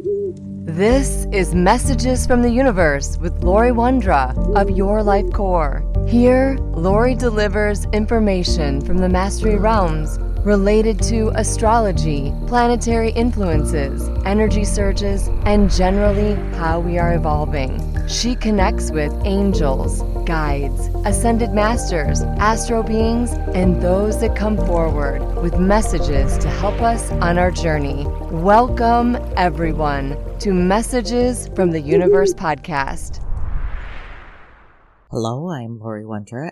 This is Messages from the Universe with Laurie of Your Life Core. Here, Laurie delivers information from the Mastery Realms related to astrology, planetary influences, energy surges, and generally how we are evolving. She connects with angels, guides, ascended masters, astro beings, and those that come forward with messages to help us on our journey. Welcome, everyone, to Messages from the Universe podcast. Hello, I'm Laurie,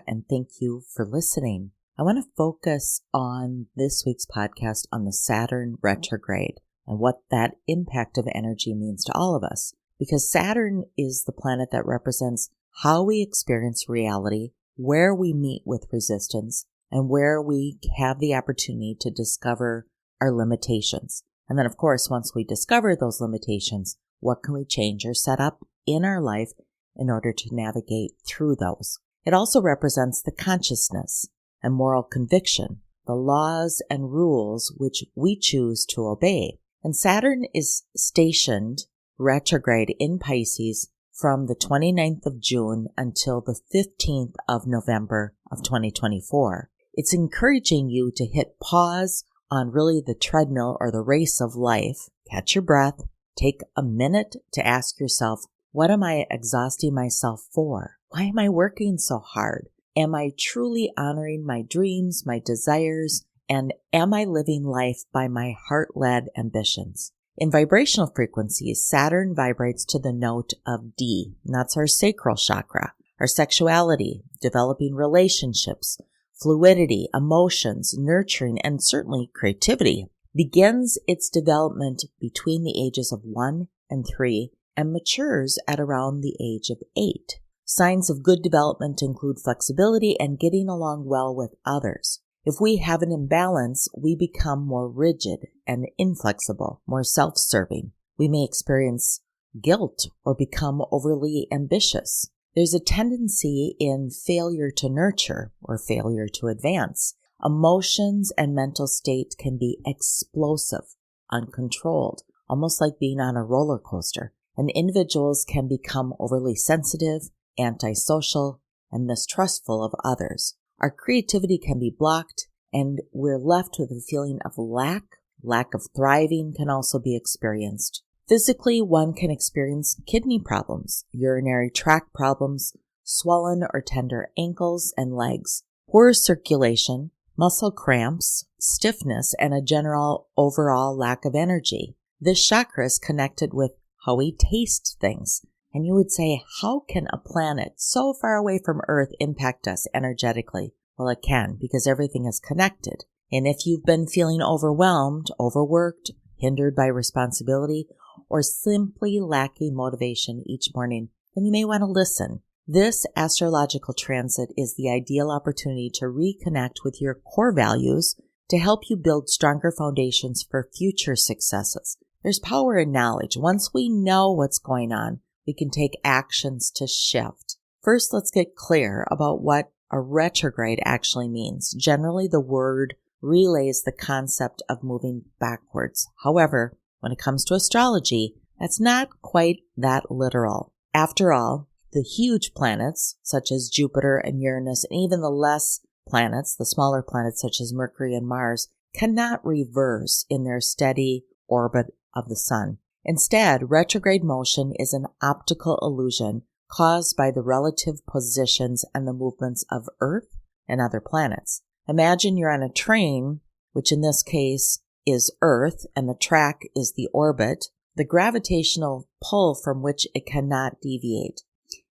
and thank you for listening. I want to focus on this week's podcast on the Saturn retrograde and what that impact of energy means to all of us. Because Saturn is the planet that represents how we experience reality, where we meet with resistance, and where we have the opportunity to discover our limitations. And then, of course, once we discover those limitations, what can we change or set up in our life in order to navigate through those? It also represents the consciousness and moral conviction, the laws and rules which we choose to obey. And Saturn is stationed retrograde in Pisces from the 29th of June until the 15th of November of 2024. It's encouraging you to hit pause on really the treadmill or the race of life, catch your breath, take a minute to ask yourself, what am I exhausting myself for? Why am I working so hard? Am I truly honoring my dreams, my desires, and am I living life by my heart-led ambitions? In vibrational frequencies, Saturn vibrates to the note of D, and that's our sacral chakra, our sexuality, developing relationships, fluidity, emotions, nurturing, and certainly creativity. Begins its development between the ages of 1 and 3 and matures at around the age of 8. Signs of good development include flexibility and getting along well with others. If we have an imbalance, we become more rigid and inflexible, more self-serving. We may experience guilt or become overly ambitious. There's a tendency in failure to nurture or failure to advance. Emotions and mental state can be explosive, uncontrolled, almost like being on a roller coaster. And individuals can become overly sensitive, antisocial, and mistrustful of others. Our creativity can be blocked, and we're left with a feeling of lack of thriving can also be experienced. Physically, one can experience kidney problems, urinary tract problems, swollen or tender ankles and legs, poor circulation, muscle cramps, stiffness, and a general overall lack of energy. This chakra is connected with how we taste things. And you would say, how can a planet so far away from Earth impact us energetically? Well, it can, because everything is connected. And if you've been feeling overwhelmed, overworked, hindered by responsibility, or simply lacking motivation each morning, then you may want to listen. This astrological transit is the ideal opportunity to reconnect with your core values to help you build stronger foundations for future successes. There's power in knowledge. Once we know what's going on, we can take actions to shift. First, let's get clear about what a retrograde actually means. Generally, the word relays the concept of moving backwards. However, when it comes to astrology, that's not quite that literal. After all, the huge planets, such as Jupiter and Uranus, and even the less planets, the smaller planets such as Mercury and Mars, cannot reverse in their steady orbit of the sun. Instead, retrograde motion is an optical illusion caused by the relative positions and the movements of Earth and other planets. Imagine you're on a train, which in this case is Earth, and the track is the orbit, the gravitational pull from which it cannot deviate.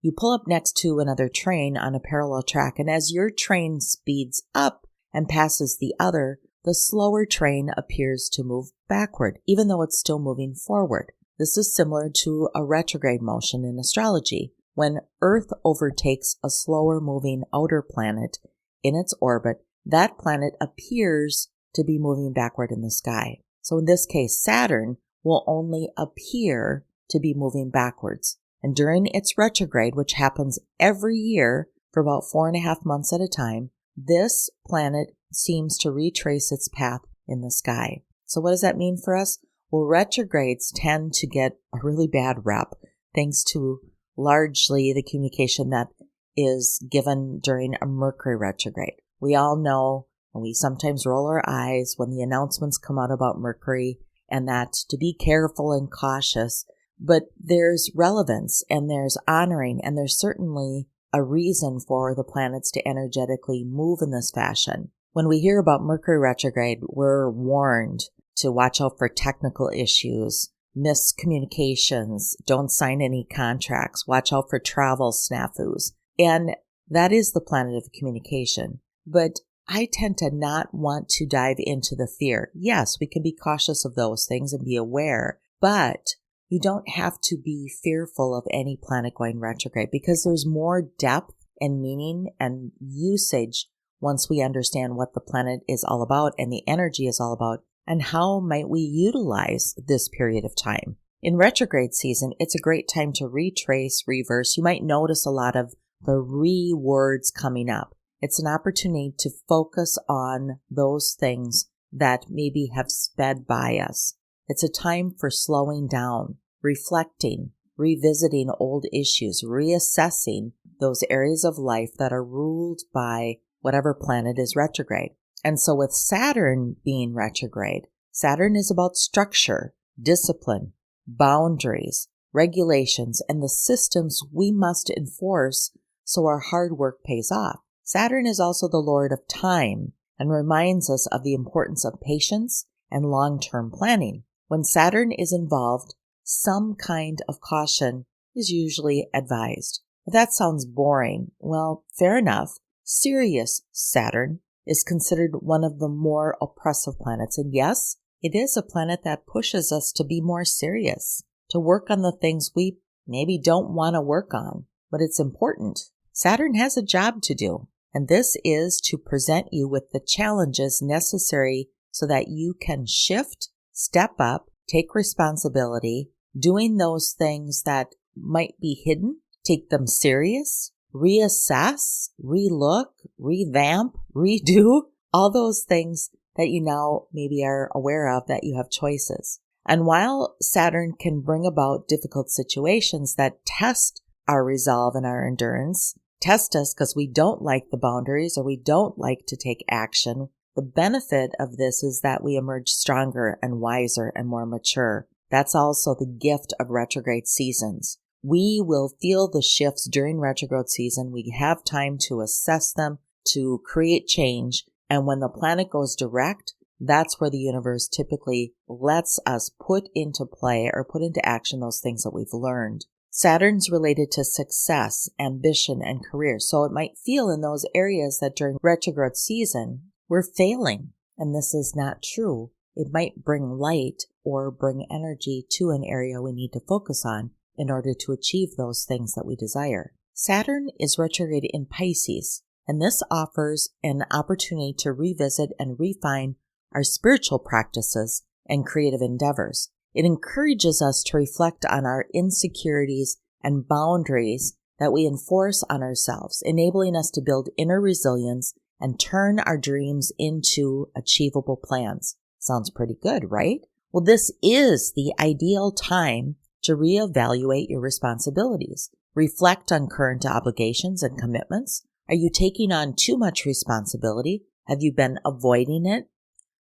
You pull up next to another train on a parallel track, and as your train speeds up and passes the other, the slower train appears to move backward, even though it's still moving forward. This is similar to a retrograde motion in astrology. When Earth overtakes a slower moving outer planet in its orbit, that planet appears to be moving backward in the sky. So in this case, Saturn will only appear to be moving backwards. And during its retrograde, which happens every year for about 4.5 months at a time, this planet seems to retrace its path in the sky. So what does that mean for us? Well, retrogrades tend to get a really bad rep thanks to largely the communication that is given during a Mercury retrograde. We all know, and we sometimes roll our eyes when the announcements come out about Mercury, and that to be careful and cautious, but there's relevance and there's honoring, and there's certainly a reason for the planets to energetically move in this fashion. When we hear about Mercury retrograde, we're warned to watch out for technical issues, miscommunications, don't sign any contracts, watch out for travel snafus. And that is the planet of communication. But I tend to not want to dive into the fear. Yes, we can be cautious of those things and be aware, but you don't have to be fearful of any planet going retrograde because there's more depth and meaning and usage once we understand what the planet is all about and the energy is all about and how might we utilize this period of time. In retrograde season, it's a great time to retrace, reverse. You might notice a lot of the words coming up. It's an opportunity to focus on those things that maybe have sped by us. It's a time for slowing down, reflecting, revisiting old issues, reassessing those areas of life that are ruled by whatever planet is retrograde. And so with Saturn being retrograde, Saturn is about structure, discipline, boundaries, regulations, and the systems we must enforce so our hard work pays off. Saturn is also the Lord of time and reminds us of the importance of patience and long-term planning. When Saturn is involved, some kind of caution is usually advised. If that sounds boring, well, fair enough. Sirius Saturn is considered one of the more oppressive planets. And yes, it is a planet that pushes us to be more serious, to work on the things we maybe don't want to work on, but it's important. Saturn has a job to do, and this is to present you with the challenges necessary so that you can shift, step up, take responsibility, doing those things that might be hidden, take them serious, reassess, relook, revamp, redo, all those things that you now maybe are aware of that you have choices. And while Saturn can bring about difficult situations that test our resolve and our endurance, test us because we don't like the boundaries or we don't like to take action, the benefit of this is that we emerge stronger and wiser and more mature. That's also the gift of retrograde seasons. We will feel the shifts during retrograde season. We have time to assess them, to create change. And when the planet goes direct, that's where the universe typically lets us put into play or put into action those things that we've learned. Saturn's related to success, ambition, and career. So it might feel in those areas that during retrograde season, we're failing. And this is not true. It might bring light or bring energy to an area we need to focus on in order to achieve those things that we desire. Saturn is retrograde in Pisces, and this offers an opportunity to revisit and refine our spiritual practices and creative endeavors. It encourages us to reflect on our insecurities and boundaries that we enforce on ourselves, enabling us to build inner resilience and turn our dreams into achievable plans. Sounds pretty good, right? Well, this is the ideal time to reevaluate your responsibilities. Reflect on current obligations and commitments. Are you taking on too much responsibility? Have you been avoiding it?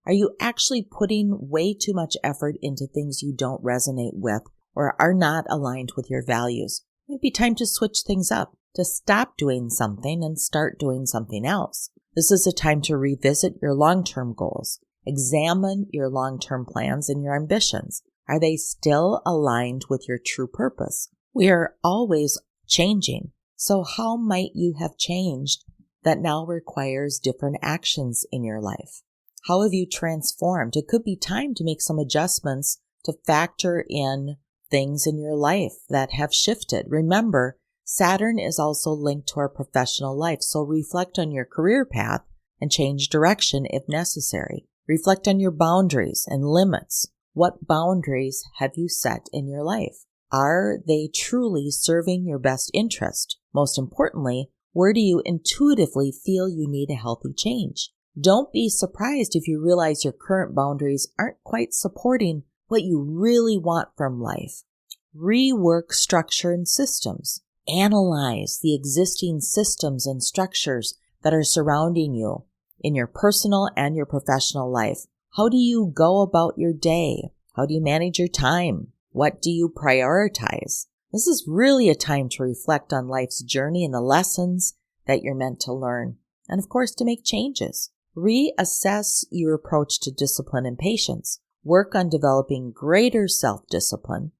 Are you actually putting way too much effort into things you don't resonate with or are not aligned with your values? It might be time to switch things up, to stop doing something and start doing something else. This is a time to revisit your long-term goals. Examine your long-term plans and your ambitions. Are they still aligned with your true purpose? We are always changing. So how might you have changed that now requires different actions in your life? How have you transformed? It could be time to make some adjustments to factor in things in your life that have shifted. Remember, Saturn is also linked to our professional life, so reflect on your career path and change direction if necessary. Reflect on your boundaries and limits. What boundaries have you set in your life? Are they truly serving your best interest? Most importantly, where do you intuitively feel you need a healthy change? Don't be surprised if you realize your current boundaries aren't quite supporting what you really want from life. Rework structure and systems. Analyze the existing systems and structures that are surrounding you in your personal and your professional life. How do you go about your day? How do you manage your time? What do you prioritize? This is really a time to reflect on life's journey and the lessons that you're meant to learn. And of course, to make changes. Reassess your approach to discipline and patience. Work on developing greater self-discipline.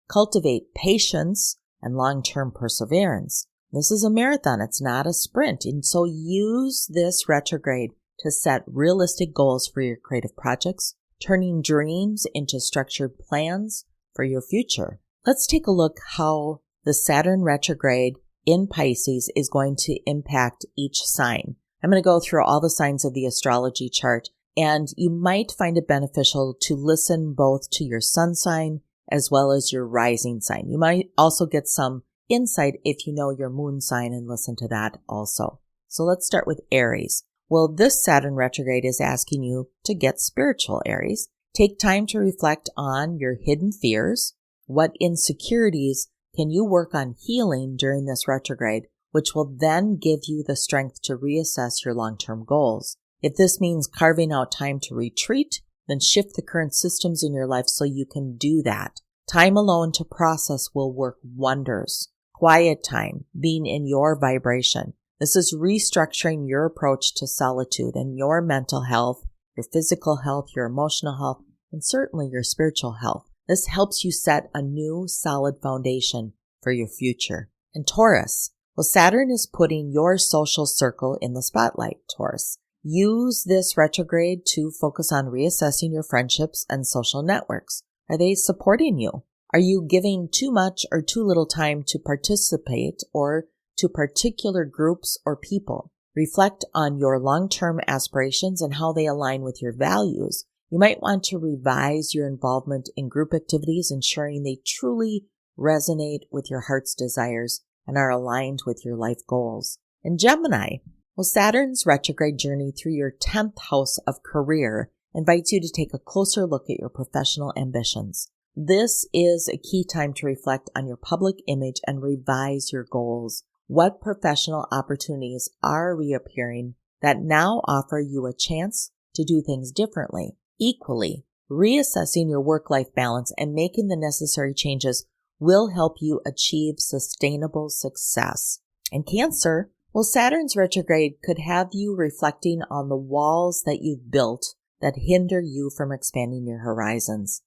Cultivate patience and long-term perseverance. This is a marathon. It's not a sprint. And so use this retrograde to set realistic goals for your creative projects, turning dreams into structured plans for your future. Let's take a look how the Saturn retrograde in Pisces is going to impact each sign. I'm going to go through all the signs of the astrology chart, and you might find it beneficial to listen both to your sun sign as well as your rising sign. You might also get some insight if you know your moon sign and listen to that also. So let's start with Aries. Well, this Saturn retrograde is asking you to get spiritual, Aries. Take time to reflect on your hidden fears. What insecurities can you work on healing during this retrograde, which will then give you the strength to reassess your long-term goals. If this means carving out time to retreat, then shift the current systems in your life so you can do that. Time alone to process will work wonders. Quiet time, being in your vibration. This is restructuring your approach to solitude and your mental health, your physical health, your emotional health, and certainly your spiritual health. This helps you set a new solid foundation for your future. And Taurus. Well, Saturn is putting your social circle in the spotlight, Taurus. Use this retrograde to focus on reassessing your friendships and social networks. Are they supporting you? Are you giving too much or too little time to participate or to particular groups or people? Reflect on your long-term aspirations and how they align with your values. You might want to revise your involvement in group activities, ensuring they truly resonate with your heart's desires and are aligned with your life goals. And Gemini. Well, Saturn's retrograde journey through your 10th house of career invites you to take a closer look at your professional ambitions. This is a key time to reflect on your public image and revise your goals. What professional opportunities are reappearing that now offer you a chance to do things differently? Equally, reassessing your work-life balance and making the necessary changes will help you achieve sustainable success. And Cancer. Well, Saturn's retrograde could have you reflecting on the walls that you've built that hinder you from expanding your horizons.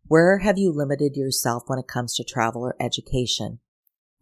Where have you limited yourself when it comes to travel or education?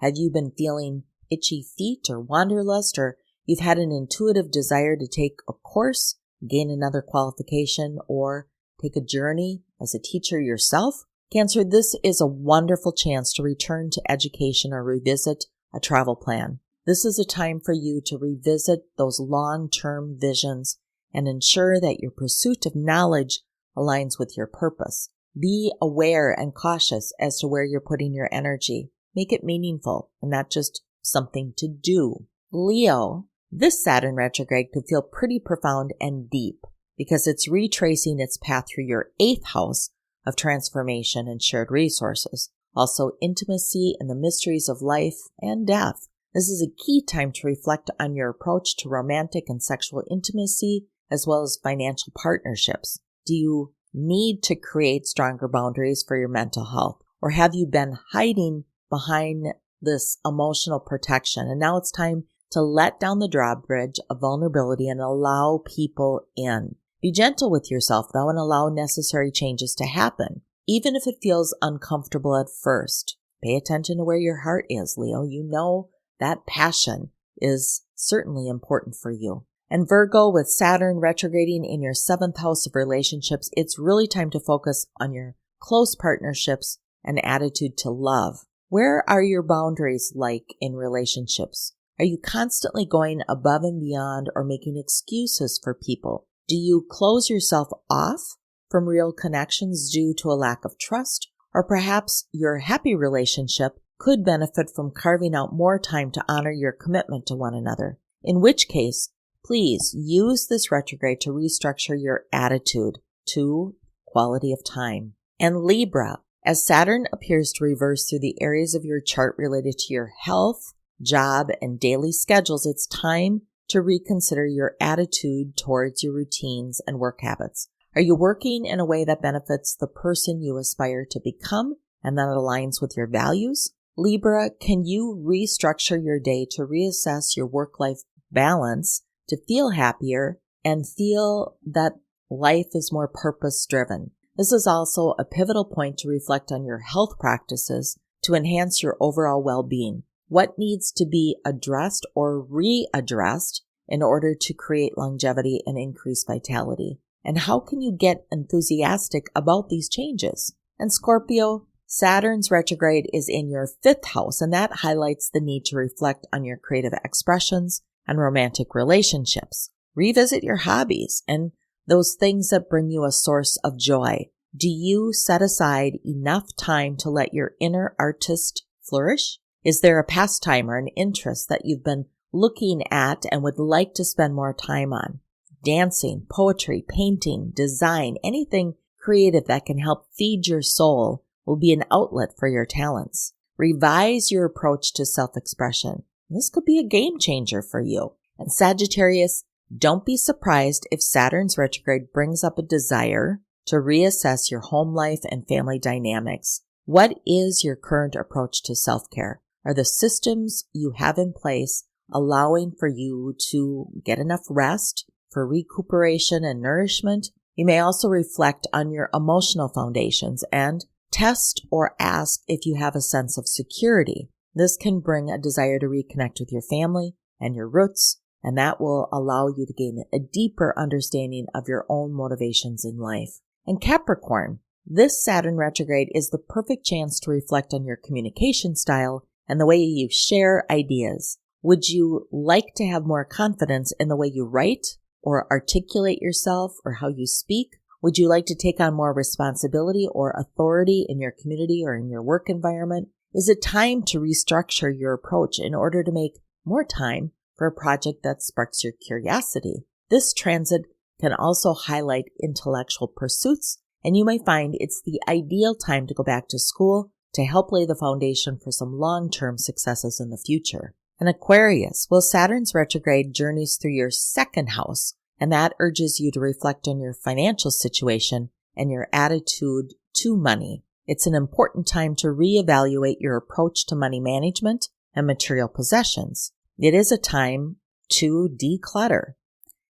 Have you been feeling itchy feet or wanderlust, or you've had an intuitive desire to take a course, gain another qualification, or take a journey as a teacher yourself? Cancer, this is a wonderful chance to return to education or revisit a travel plan. This is a time for you to revisit those long-term visions and ensure that your pursuit of knowledge aligns with your purpose. Be aware and cautious as to where you're putting your energy. Make it meaningful and not just something to do. Leo, this Saturn retrograde could feel pretty profound and deep because it's retracing its path through your 8th house of transformation and shared resources. Also, intimacy and the mysteries of life and death. This is a key time to reflect on your approach to romantic and sexual intimacy, as well as financial partnerships. Do you need to create stronger boundaries for your mental health? Or have you been hiding behind this emotional protection? And now it's time to let down the drawbridge of vulnerability and allow people in. Be gentle with yourself, though, and allow necessary changes to happen, even if it feels uncomfortable at first. Pay attention to where your heart is, Leo. You know that passion is certainly important for you. And Virgo, with Saturn retrograding in your 7th house of relationships, it's really time to focus on your close partnerships and attitude to love. Where are your boundaries like in relationships? Are you constantly going above and beyond or making excuses for people? Do you close yourself off from real connections due to a lack of trust? Or perhaps your happy relationship could benefit from carving out more time to honor your commitment to one another. In which case, please use this retrograde to restructure your attitude to quality of time. And Libra, as Saturn appears to reverse through the areas of your chart related to your health, job, and daily schedules, it's time to reconsider your attitude towards your routines and work habits. Are you working in a way that benefits the person you aspire to become and that aligns with your values? Libra, can you restructure your day to reassess your work-life balance to feel happier and feel that life is more purpose-driven? This is also a pivotal point to reflect on your health practices to enhance your overall well-being. What needs to be addressed or readdressed in order to create longevity and increase vitality? And how can you get enthusiastic about these changes? And Scorpio, Saturn's retrograde is in your 5th house, and that highlights the need to reflect on your creative expressions and romantic relationships. Revisit your hobbies and those things that bring you a source of joy. Do you set aside enough time to let your inner artist flourish? Is there a pastime or an interest that you've been looking at and would like to spend more time on? Dancing, poetry, painting, design, anything creative that can help feed your soul will be an outlet for your talents. Revise your approach to self-expression. This could be a game changer for you. And Sagittarius, don't be surprised if Saturn's retrograde brings up a desire to reassess your home life and family dynamics. What is your current approach to self-care? Are the systems you have in place allowing for you to get enough rest for recuperation and nourishment? You may also reflect on your emotional foundations and test or ask if you have a sense of security. This can bring a desire to reconnect with your family and your roots, and that will allow you to gain a deeper understanding of your own motivations in life. And Capricorn, this Saturn retrograde is the perfect chance to reflect on your communication style and the way you share ideas. Would you like to have more confidence in the way you write or articulate yourself or how you speak? Would you like to take on more responsibility or authority in your community or in your work environment? Is it time to restructure your approach in order to make more time for a project that sparks your curiosity? This transit can also highlight intellectual pursuits, and you may find it's the ideal time to go back to school to help lay the foundation for some long-term successes in the future. And Aquarius, well, Saturn's retrograde journeys through your 2nd house, and that urges you to reflect on your financial situation and your attitude to money. It's an important time to reevaluate your approach to money management and material possessions. It is a time to declutter.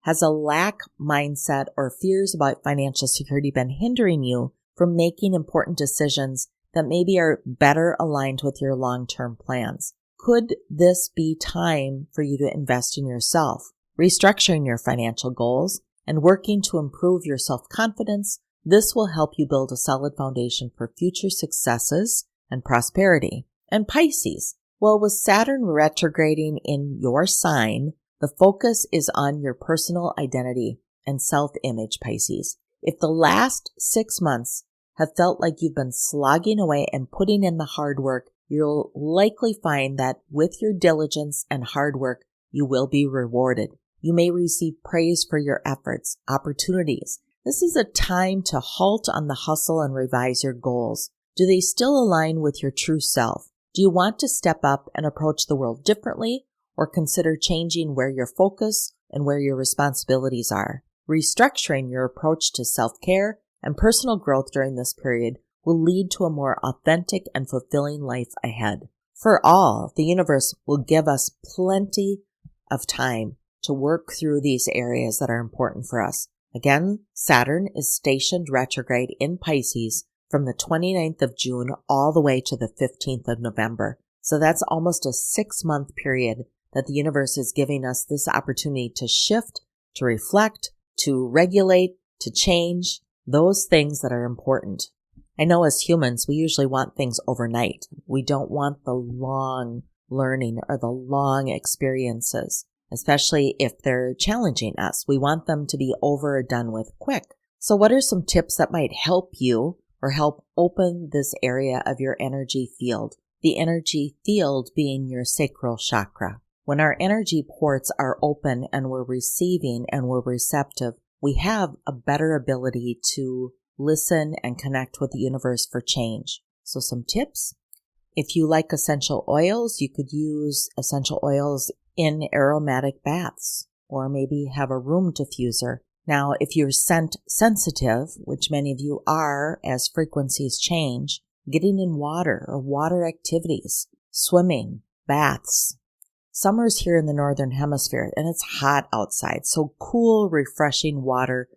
Has a lack mindset or fears about financial security been hindering you from making important decisions that maybe are better aligned with your long-term plans? Could this be time for you to invest in yourself, restructuring your financial goals, and working to improve your self-confidence? This will help you build a solid foundation for future successes and prosperity. And Pisces, well, with Saturn retrograding in your sign, the focus is on your personal identity and self-image, Pisces. If the last 6 months have felt like you've been slogging away and putting in the hard work, you'll likely find that with your diligence and hard work, you will be rewarded. You may receive praise for your efforts, opportunities. This is a time to halt on the hustle and revise your goals. Do they still align with your true self? Do you want to step up and approach the world differently, or consider changing where your focus and where your responsibilities are? Restructuring your approach to self-care and personal growth during this period will lead to a more authentic and fulfilling life ahead. For all, the universe will give us plenty of time to work through these areas that are important for us. Again, Saturn is stationed retrograde in Pisces from the 29th of June all the way to the 15th of November. So that's almost a 6-month period that the universe is giving us this opportunity to shift, to reflect, to regulate, to change those things that are important. I know as humans, we usually want things overnight. We don't want the long learning or the long experiences, especially if they're challenging us. We want them to be over or done with quick. So what are some tips that might help you or help open this area of your energy field? The energy field being your sacral chakra. When our energy ports are open and we're receiving and we're receptive, we have a better ability to listen and connect with the universe for change. So some tips. If you like essential oils, you could use essential oils in aromatic baths, or maybe have a room diffuser. Now, if you're scent sensitive, which many of you are as frequencies change, getting in water or water activities, swimming, baths. Summer's here in the Northern Hemisphere and it's hot outside, so cool, refreshing water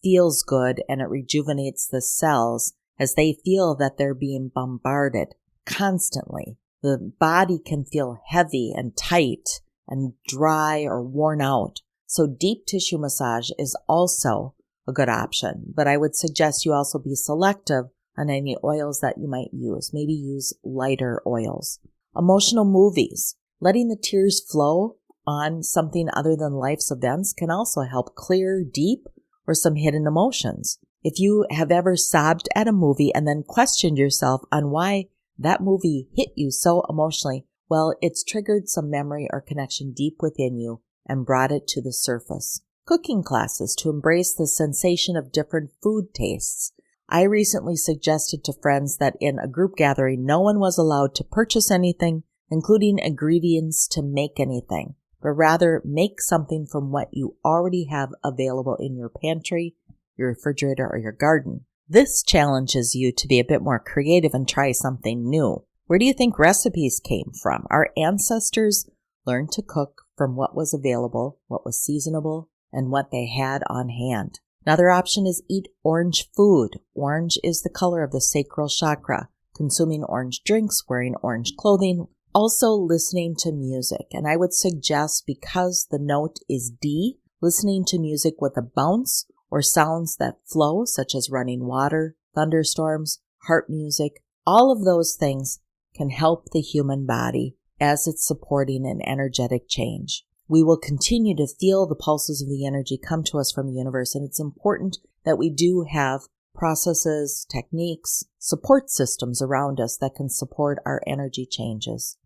feels good and it rejuvenates the cells as they feel that they're being bombarded constantly. The body can feel heavy and tight and dry or worn out. So deep tissue massage is also a good option, but I would suggest you also be selective on any oils that you might use. Maybe use lighter oils. Emotional movies. Letting the tears flow on something other than life's events can also help clear deep or some hidden emotions. If you have ever sobbed at a movie and then questioned yourself on why that movie hit you so emotionally, well, it's triggered some memory or connection deep within you and brought it to the surface. Cooking classes to embrace the sensation of different food tastes. I recently suggested to friends that in a group gathering, no one was allowed to purchase anything, including ingredients to make anything, but rather make something from what you already have available in your pantry, your refrigerator, or your garden. This challenges you to be a bit more creative and try something new. Where do you think recipes came from? Our ancestors learned to cook from what was available, what was seasonable, and what they had on hand. Another option is eat orange food. Orange is the color of the sacral chakra. Consuming orange drinks, wearing orange clothing, also listening to music. And I would suggest, because the note is D, listening to music with a bounce or sounds that flow, such as running water, thunderstorms, harp music. All of those things can help the human body as it's supporting an energetic change. We will continue to feel the pulses of the energy come to us from the universe, and it's important that we do have processes, techniques, support systems around us that can support our energy changes.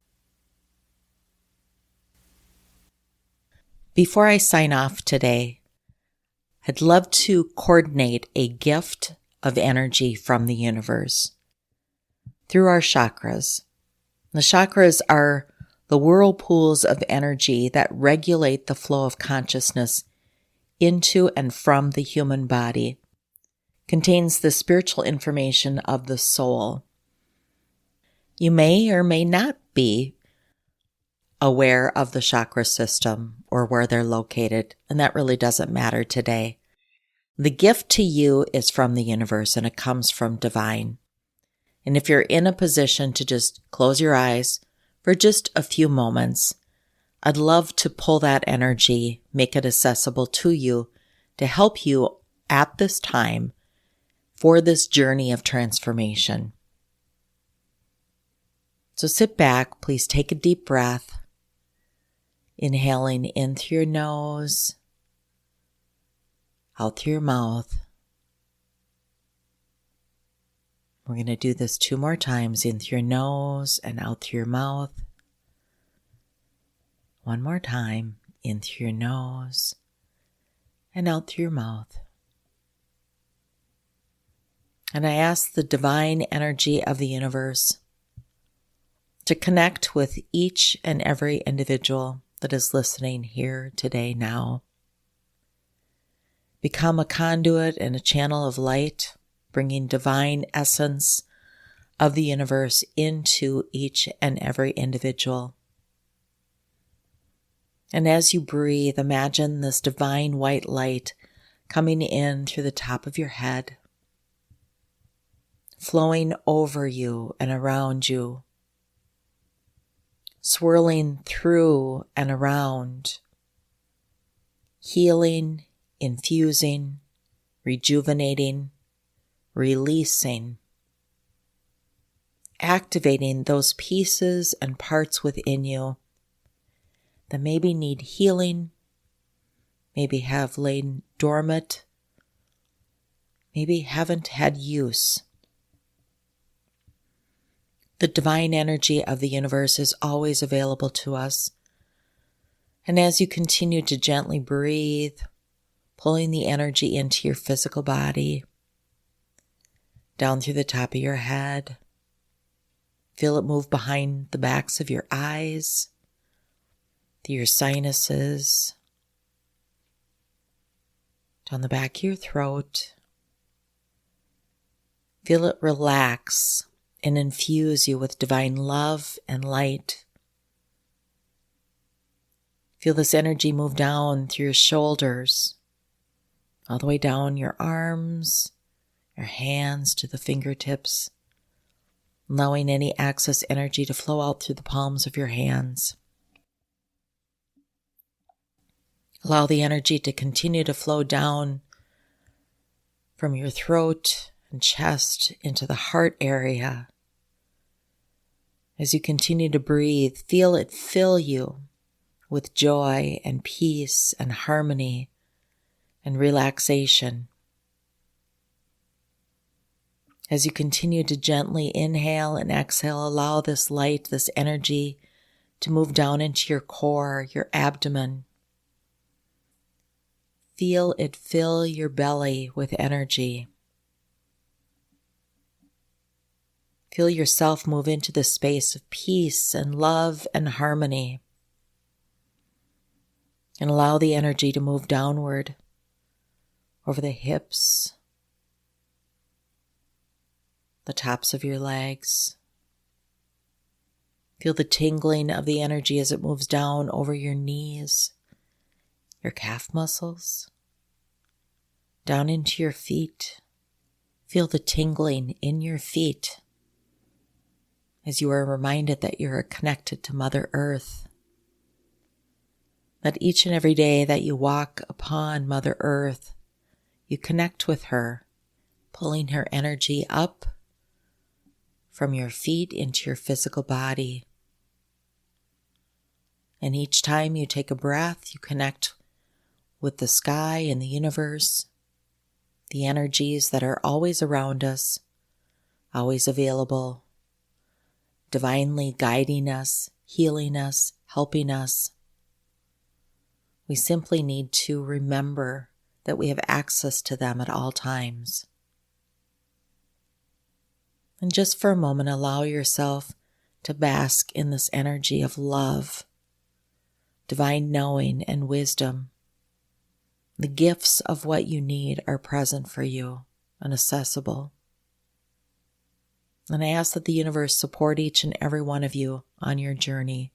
Before I sign off today, I'd love to coordinate a gift of energy from the universe through our chakras. The chakras are the whirlpools of energy that regulate the flow of consciousness into and from the human body. Contains the spiritual information of the soul. You may or may not be aware of the chakra system or where they're located, and that really doesn't matter today. The gift to you is from the universe, and it comes from divine. And if you're in a position to just close your eyes for just a few moments, I'd love to pull that energy, make it accessible to you to help you at this time for this journey of transformation. So sit back, please take a deep breath, inhaling in through your nose, out through your mouth. We're going to do this 2 more times, in through your nose and out through your mouth. 1 more time, in through your nose and out through your mouth. And I ask the divine energy of the universe to connect with each and every individual that is listening here today now. Become a conduit and a channel of light, bringing divine essence of the universe into each and every individual. And as you breathe, imagine this divine white light coming in through the top of your head, flowing over you and around you, swirling through and around, healing, infusing, rejuvenating, releasing, activating those pieces and parts within you that maybe need healing, maybe have lain dormant, maybe haven't had use. The divine energy of the universe is always available to us. And as you continue to gently breathe, pulling the energy into your physical body, down through the top of your head. Feel it move behind the backs of your eyes, through your sinuses, down the back of your throat. Feel it relax and infuse you with divine love and light. Feel this energy move down through your shoulders, all the way down your arms, your hands to the fingertips, allowing any excess energy to flow out through the palms of your hands. Allow the energy to continue to flow down from your throat and chest into the heart area. As you continue to breathe, feel it fill you with joy and peace and harmony and relaxation. As you continue to gently inhale and exhale, allow this light, this energy to move down into your core, your abdomen. Feel it fill your belly with energy. Feel yourself move into the space of peace and love and harmony. And allow the energy to move downward over the hips, the tops of your legs. Feel the tingling of the energy as it moves down over your knees, your calf muscles, down into your feet. Feel the tingling in your feet as you are reminded that you are connected to Mother Earth. That each and every day that you walk upon Mother Earth, you connect with her, pulling her energy up from your feet into your physical body. And each time you take a breath, you connect with the sky and the universe, the energies that are always around us, always available, divinely guiding us, healing us, helping us. We simply need to remember that we have access to them at all times. And just for a moment, allow yourself to bask in this energy of love, divine knowing and wisdom. The gifts of what you need are present for you and accessible. And I ask that the universe support each and every one of you on your journey.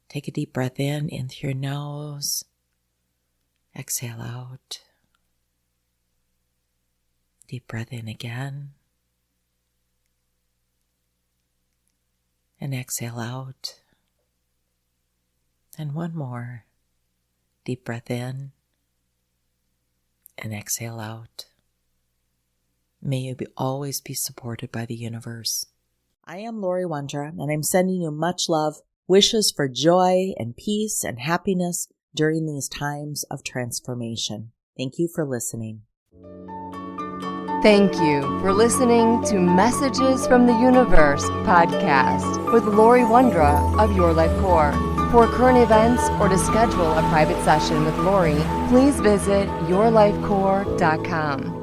Take a deep breath in through your nose. Exhale out. Deep breath in again. And exhale out. And one more. Deep breath in. And exhale out. May you always be supported by the universe. I am Laurie Wondra, and I'm sending you much love, wishes for joy and peace and happiness during these times of transformation. Thank you for listening. Thank you for listening to Messages from the Universe podcast with Laurie Wondra of Your Life Core. For current events or to schedule a private session with Laurie, please visit yourlifecore.com.